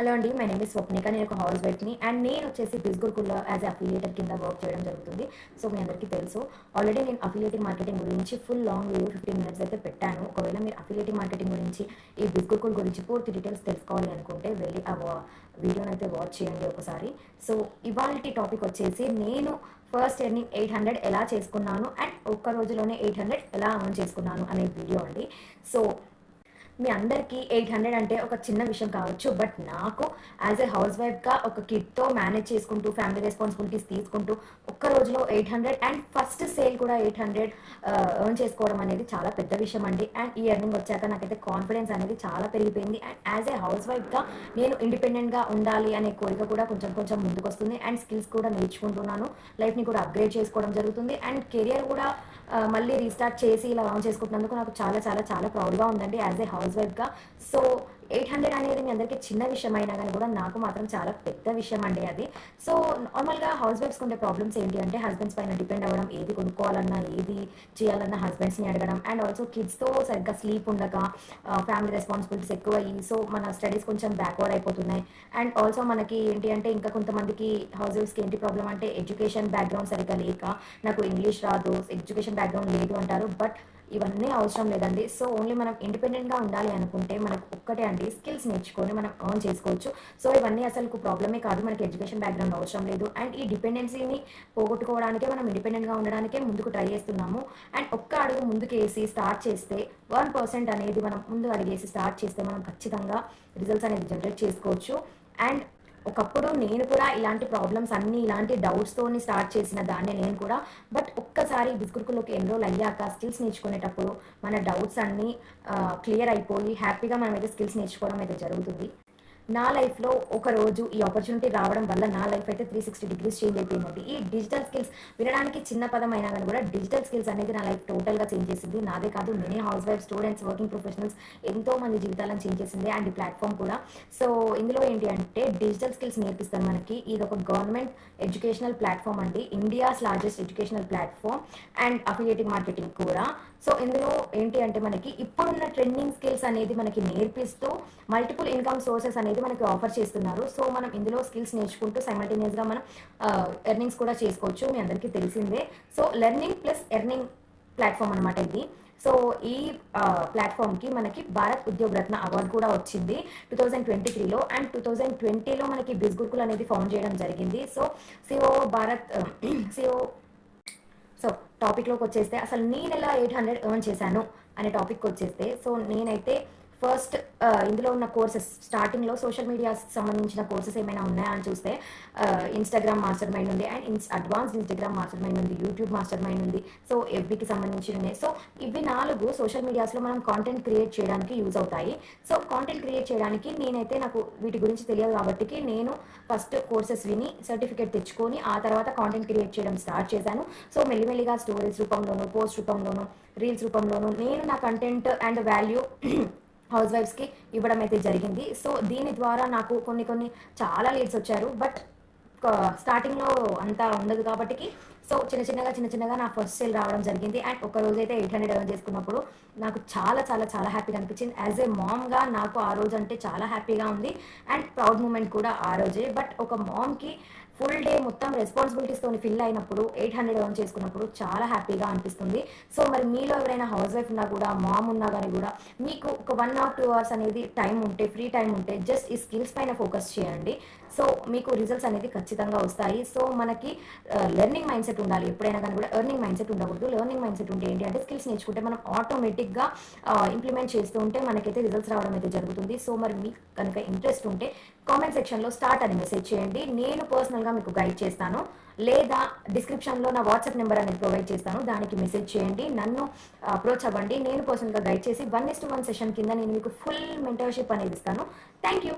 Hello అండి, my name is Swapnika. నేను ఒక హౌస్ వైఫ్ని అండ్ నేను వచ్చేసి బిస్గురుకుల్లో యాజ్ అఫిలియేటర్ కింద వర్క్ చేయడం జరుగుతుంది. సో మీ అందరికీ తెలుసు, ఆల్రెడీ నేను అఫిలియేటింగ్ మార్కెటింగ్ గురించి ఫుల్ లాంగ్ వీడియో 15 మినిట్స్ అయితే పెట్టాను. ఒకవేళ మీరు అఫిలియేటింగ్ మార్కెటింగ్ గురించి ఈ బిస్గురుకుల్ గురించి పూర్తి డీటెయిల్స్ తెలుసుకోవాలి అనుకుంటే వెళ్ళి ఆ వీడియోని అయితే వాచ్ చేయండి ఒకసారి. సో ఇవాళ టాపిక్ వచ్చేసి నేను ఫస్ట్ ఎర్నింగ్ 800 ఎలా చేసుకున్నాను అండ్ ఒక్క రోజులోనే 800 ఎలా అర్న్ చేసుకున్నాను అనే వీడియో అండి. సో మీ అందరికీ 800 అంటే ఒక చిన్న విషయం కావచ్చు, బట్ నాకు యాజ్ ఎ హౌస్ వైఫ్గా ఒక కిడ్తో మేనేజ్ చేసుకుంటూ ఫ్యామిలీ రెస్పాన్సిబిలిటీస్ తీసుకుంటూ ఒక్క రోజులో 800 అండ్ ఫస్ట్ సేల్ కూడా 800 ఎర్న్ చేసుకోవడం అనేది చాలా పెద్ద విషయం అండి. అండ్ ఈ ఎర్నింగ్ వచ్చాక నాకైతే కాన్ఫిడెన్స్ అనేది చాలా పెరిగిపోయింది. అండ్ యాజ్ ఏ హౌస్ వైఫ్గా నేను ఇండిపెండెంట్గా ఉండాలి అనే కోరిక కూడా కొంచెం కొంచెం ముందుకు వస్తుంది. అండ్ స్కిల్స్ కూడా నేర్చుకుంటున్నాను, లైఫ్ని కూడా అప్గ్రేడ్ చేసుకోవడం జరుగుతుంది. అండ్ కెరియర్ కూడా మళ్ళీ రీస్టార్ట్ చేసి ఇలా లాంచ్ చేసుకుంటున్నందుకు నాకు చాలా చాలా చాలా ప్రౌడ్గా ఉందండి యాజ్ ఏ హౌస్ వైఫ్గా. సో 800 అనేది మీ అందరికీ చిన్న విషయం అయినా కానీ కూడా నాకు మాత్రం చాలా పెద్ద విషయం అండి అది. సో నార్మల్గా హౌస్ వైఫ్స్కి ఉండే ప్రాబ్లమ్స్ ఏంటి అంటే హస్బెండ్స్ పైన డిపెండ్ అవ్వడం, ఏది కొనుక్కోవాలన్నా ఏది చేయాలన్నా హస్బెండ్స్ని అడగడం, అండ్ ఆల్సో కిడ్స్తో సరిగ్గా స్లీప్ ఉండక ఫ్యామిలీ రెస్పాన్సిబిలిటీస్ ఎక్కువ అయ్యి సో మన స్టడీస్ కొంచెం బ్యాక్వర్డ్ అయిపోతున్నాయి. అండ్ ఆల్సో మనకి ఏంటి అంటే ఇంకా కొంతమందికి హౌస్ వైఫ్స్కి ఏంటి ప్రాబ్లం అంటే ఎడ్యుకేషన్ బ్యాక్గ్రౌండ్ సరిగ్గా లేక నాకు ఇంగ్లీష్ రాదు, ఎడ్యుకేషన్ బ్యాక్గ్రౌండ్ లేదు అంటారు. బట్ ఇవన్నీ అవసరం లేదండి. సో ఓన్లీ మనం ఇండిపెండెంట్గా ఉండాలి అనుకుంటే మనకు ఒక్కటే అండి, స్కిల్స్ నేర్చుకొని మనం ఎర్న్ చేసుకోవచ్చు. సో ఇవన్నీ అసలు ప్రాబ్లమే కాదు, మనకి ఎడ్యుకేషన్ బ్యాక్గ్రౌండ్ అవసరం లేదు. అండ్ ఈ డిపెండెన్సీని పోగొట్టుకోవడానికే మనం ఇండిపెండెంట్గా ఉండడానికే ముందుకు ట్రై చేస్తున్నాము. అండ్ ఒక్క అడుగు ముందుకేసి స్టార్ట్ చేస్తే 1% అనేది మనం ముందు అడిగేసి స్టార్ట్ చేస్తే మనం ఖచ్చితంగా రిజల్ట్స్ అనేది జనరేట్ చేసుకోవచ్చు. అండ్ ఒకప్పుడు నేను కూడా ఇలాంటి ప్రాబ్లమ్స్ అన్నీ ఇలాంటి డౌట్స్తోని స్టార్ట్ చేసిన దాన్నే నేను కూడా. బట్ ఒక్కసారి బిస్గురుకుల్లోకి ఎన్రోల్ అయ్యాక స్కిల్స్ నేర్చుకునేటప్పుడు మన డౌట్స్ అన్నీ క్లియర్ అయిపోయి హ్యాపీగా మనమైతే స్కిల్స్ నేర్చుకోవడం అయితే జరుగుతుంది. నా లైఫ్లో ఒక రోజు ఈ ఆపర్చునిటీ రావడం వల్ల నా లైఫ్ అయితే 360 డిగ్రీస్ చేంజ్ అయిపోయిందండి. ఈ డిజిటల్ స్కిల్స్ వినడానికి చిన్న పదం అయినా కానీ కూడా డిజిటల్ స్కిల్స్ అనేది నా లైఫ్ టోటల్గా చేంజ్ చేసింది. నాదే కాదు, many house wife, students, working professionals ఎంతో మంది జీవితాలను చేంజ్ చేసింది. అండ్ ఈ ప్లాట్ఫామ్ కూడా. సో ఇందులో ఏంటి అంటే డిజిటల్ స్కిల్స్ నేర్పిస్తారు మనకి. ఇది ఒక గవర్నమెంట్ ఎడ్యుకేషనల్ ప్లాట్ఫామ్ అండి, India's largest educational platform and affiliating marketing కూడా. సో ఇందులో ఏంటి అంటే మనకి ఇప్పుడున్న ట్రెండింగ్ స్కిల్స్ అనేది మనకి నేర్పిస్తూ మల్టిపుల్ ఇన్కమ్ సోర్సెస్ అనేది మనకి ఆఫర్ చేస్తున్నారు. సో మనం ఇందులో స్కిల్స్ నేర్చుకుంటూ సైమల్టేనియస్గా మనం ఎర్నింగ్స్ కూడా చేసుకోవచ్చు, మీ అందరికీ తెలిసిందే. So learning plus earning platform అనమాట ఇది. సో ఈ ప్లాట్ఫామ్కి మనకి భారత్ ఉద్యోగ్ రత్న అవార్డు కూడా వచ్చింది 2023లో. అండ్ 2020లో మనకి బిస్గురుకుల్ అనేది ఫౌండ్ చేయడం జరిగింది. సో సిఓ భారత్ సిఓ సో టాపిక్లోకి వచ్చేస్తే అసలు నేను ఎలా 800 ఎర్న్ చేశాను అనే టాపిక్ వచ్చేస్తే, సో నేనైతే ఫస్ట్ ఇందులో ఉన్న కోర్సెస్ స్టార్టింగ్లో సోషల్ మీడియాకి సంబంధించిన కోర్సెస్ ఏమైనా ఉన్నాయా అని చూస్తే ఇన్స్టాగ్రామ్ మాస్టర్ మైండ్ ఉంది, and advanced Instagram master mind ఉంది, యూట్యూబ్ మాస్టర్ మైండ్ ఉంది, సో ఎఫ్బీకి సంబంధించి ఉన్నాయి. సో ఇవి 4 సోషల్ మీడియాస్లో మనం కాంటెంట్ క్రియేట్ చేయడానికి యూజ్ అవుతాయి. సో కాంటెంట్ క్రియేట్ చేయడానికి నేనైతే నాకు వీటి గురించి తెలియదు కాబట్టి నేను ఫస్ట్ కోర్సెస్ విని సర్టిఫికేట్ తెచ్చుకొని ఆ తర్వాత కాంటెంట్ క్రియేట్ చేయడం స్టార్ట్ చేశాను. సో మెల్లిమెల్లిగా స్టోరీస్ రూపంలోను, పోస్ట్ రూపంలోను, రీల్స్ రూపంలోను నేను నా కంటెంట్ అండ్ వాల్యూ హౌస్ వైఫ్స్కి ఇవ్వడం అయితే జరిగింది. సో దీని ద్వారా నాకు కొన్ని చాలా లీడ్స్ వచ్చారు. బట్ స్టార్టింగ్లో అంతా ఉండదు కాబట్టి సో చిన్న చిన్నగా నా ఫస్ట్ సేల్ రావడం జరిగింది. అండ్ ఒక రోజైతే 800 ఎర్న్ చేసుకున్నప్పుడు నాకు చాలా చాలా చాలా హ్యాపీగా అనిపించింది. యాజ్ ఏ మామ్గా నాకు ఆ రోజు అంటే చాలా హ్యాపీగా ఉంది అండ్ ప్రౌడ్ మూమెంట్ కూడా ఆ రోజే. బట్ ఒక మామ్కి ఫుల్ డే మొత్తం రెస్పాన్సిబిలిటీస్తో ఫిల్ అయినప్పుడు 800 ఎర్న్ చేసుకున్నప్పుడు చాలా హ్యాపీగా అనిపిస్తుంది. సో మరి మీలో ఎవరైనా హౌస్ వైఫ్ ఉన్నా కూడా, మామ్ ఉన్నా కానీ కూడా మీకు ఒక 1 or 2 hours అనేది టైం ఉంటే, ఫ్రీ టైం ఉంటే జస్ట్ ఈ స్కిల్స్ పైన ఫోకస్ చేయండి. సో మీకు రిజల్ట్స్ అనేది ఖచ్చితంగా వస్తాయి. సో మనకి లెర్నింగ్ మైండ్ సెట్ ఉండాలి ఎప్పుడైనా కానీ కూడా, ఎర్నింగ్ మైండ్ సెట్ ఉండకూడదు. లెర్నింగ్ మైండ్ సెట్ ఉంటే ఏంటి అంటే స్కిల్స్ నేర్చుకుంటే మనం ఆటోమేటిక్గా ఇంప్లిమెంట్ చేస్తూ ఉంటే మనకైతే రిజల్ట్స్ రావడం అయితే జరుగుతుంది. సో మరి మీకు కనుక ఇంట్రెస్ట్ ఉంటే కామెంట్ సెక్షన్లో స్టార్ట్ అని మెసేజ్ చేయండి, నేను పర్సనల్గా మీకు గైడ్ చేస్తాను. లేదా డిస్క్రిప్షన్లో నా వాట్సాప్ నెంబర్ అనేది ప్రొవైడ్ చేస్తాను, దానికి మెసేజ్ చేయండి, నన్ను అప్రోచ్ అవ్వండి. నేను పర్సనల్గా గైడ్ చేసి 1:1 సెషన్ కింద నేను మీకు ఫుల్ మెంటర్షిప్ అనేది ఇస్తాను. Thank you.